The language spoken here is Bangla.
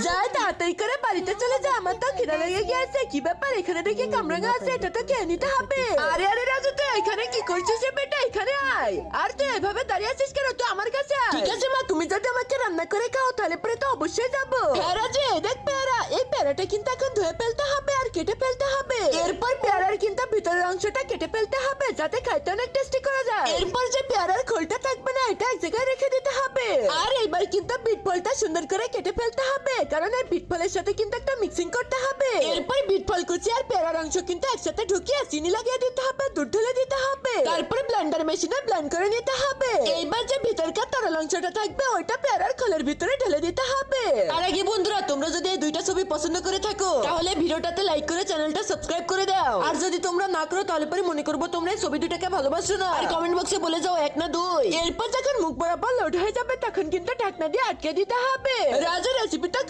যাই তাড়াতাড়ি করে বাড়িতে চলে যা, আমার তো খিদা লেগে গিয়েছে। কি ব্যাপার, এখানে দেখি কামরাঙা আছে, এটা তো খেয়ে নিতে হবে। আরে আরে রাজু, তুই এখানে কি করছিস রে বেটা? এখানে আয়। আর তুই এভাবে দাঁড়িয়ে আছিস কেন? তুই আমার কাছে আয়। ঠিক আছে মা, তুমি যদি আমাকে রান্না করে খাও তাহলে পরে তো অবশ্যই যাবো। হ্যাঁ রাজু, দেখ পেয়ারা, এই পেয়ারাটা কিন্তু এখন ধুয়ে ফেলতে হবে আর কেটে ফেলতে হবে। এরপর পেয়ারার কিন্তু ভিতরের অংশটা কেটে ফেলতে হবে যাতে খাইতে অনেক টেস্টি করা যায়। এরপর যে পেয়ারার খোলটা থাকবে না, এটা এক জায়গায় রেখে দিতে হবে। আর এবার কিন্তু বিট ফলটা সুন্দর করে কেটে ফেলতে হবে, কারণ এই বিট ফলের সাথে কিন্তু একটা মিক্সিং করতে হবে। এরপর বিট ফল কুচি আর পেয়ারার অংশ কিন্তু একসাথে ঢুকিয়ে চিনি লাগিয়ে দিতে হবে, দুধ ঢেলে দিতে হবে। তারপরে ব্লেন্ডার মেশিনে ব্লেন্ড করে নিতে হবে। এইবার যে ভিতরকার তরল অংশটা থাকবে ওইটা পেয়ারার খোলের ভিতরে ঢেলে দিতে হবে। আর আগে বন্ধুরা, তোমরা যদি এই দুইটা ছবি পছন্দ করে থাকো তাহলে ভিডিওটাতে লাইক করে চ্যানেলটা সাবস্ক্রাইব করে দাও। আর যদি তোমরা না করো তাহলে পরে মনে করবো তোমরা এই ছবি দুটাকে ভালোবাসো না। আর কমেন্ট বক্সে বলে যাও 1 না 2। এরপর যখন মুখ বরাবর লোড হয়ে যাবে তখন কিন্তু ঢাকনা দিয়ে আটকে দিতে হবে। রাজু, রেসিপিটা